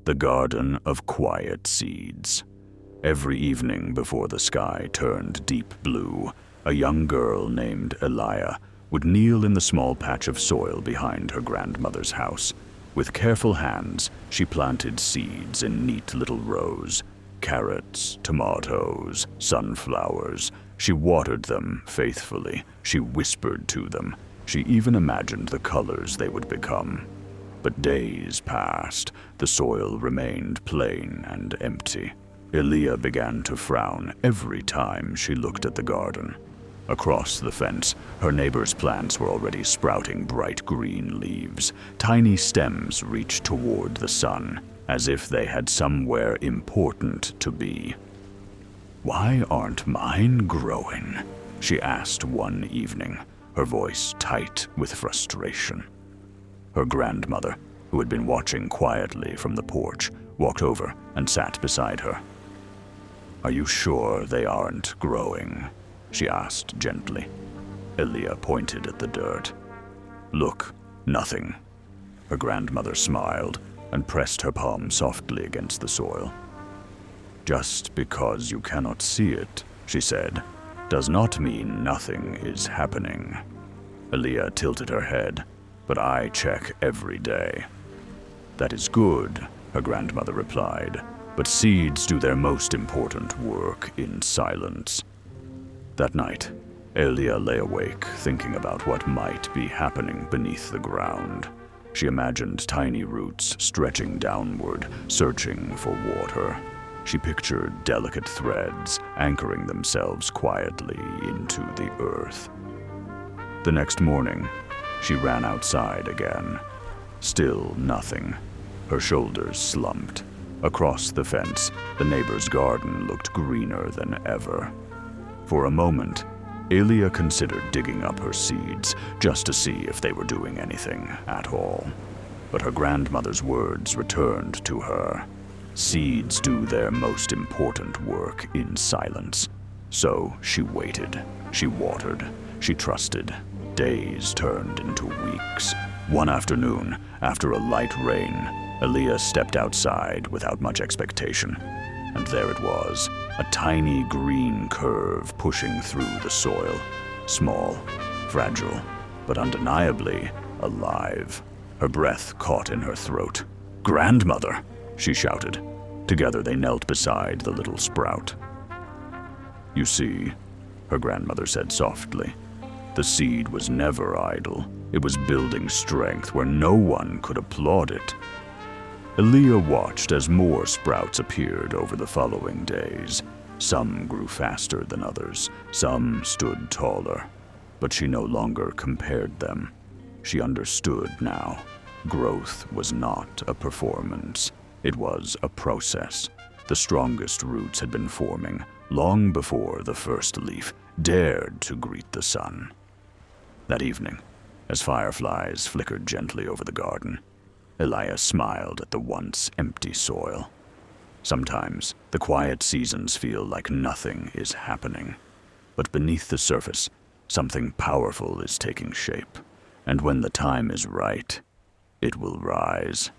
The Garden of Quiet Seeds. Every evening before the sky turned deep blue, a young girl named Elia would kneel in the small patch of soil behind her grandmother's house. With careful hands, she planted seeds in neat little rows. Carrots, tomatoes, sunflowers. She watered them faithfully. She whispered to them. She even imagined the colors they would become. But days passed. The soil remained plain and empty. Elia began to frown every time she looked at the garden. Across the fence, her neighbor's plants were already sprouting bright green leaves. Tiny stems reached toward the sun, as if they had somewhere important to be. "Why aren't mine growing?" she asked one evening, her voice tight with frustration. Her grandmother, who had been watching quietly from the porch, walked over and sat beside her. "Are you sure they aren't growing?" she asked gently. Elia pointed at the dirt. "Look, nothing." Her grandmother smiled and pressed her palm softly against the soil. "Just because you cannot see it," she said, "does not mean nothing is happening." Elia tilted her head. "But I check every day." "That is good," her grandmother replied, "but seeds do their most important work in silence." That night, Elia lay awake, thinking about what might be happening beneath the ground. She imagined tiny roots stretching downward, searching for water. She pictured delicate threads anchoring themselves quietly into the earth. The next morning, she ran outside again. Still nothing. Her shoulders slumped. Across the fence, the neighbor's garden looked greener than ever. For a moment, Elia considered digging up her seeds just to see if they were doing anything at all. But her grandmother's words returned to her. Seeds do their most important work in silence. So she waited. She watered. She trusted. Days turned into weeks. One afternoon, after a light rain, Elia stepped outside without much expectation. And there it was, a tiny green curve pushing through the soil. Small, fragile, but undeniably alive. Her breath caught in her throat. "Grandmother!" she shouted. Together they knelt beside the little sprout. "You see," her grandmother said softly, "the seed was never idle. It was building strength where no one could applaud it." Elia watched as more sprouts appeared over the following days. Some grew faster than others, some stood taller. But she no longer compared them. She understood now. Growth was not a performance. It was a process. The strongest roots had been forming long before the first leaf dared to greet the sun. That evening, as fireflies flickered gently over the garden, Elia smiled at the once empty soil. Sometimes the quiet seasons feel like nothing is happening. But beneath the surface, something powerful is taking shape. And when the time is right, it will rise.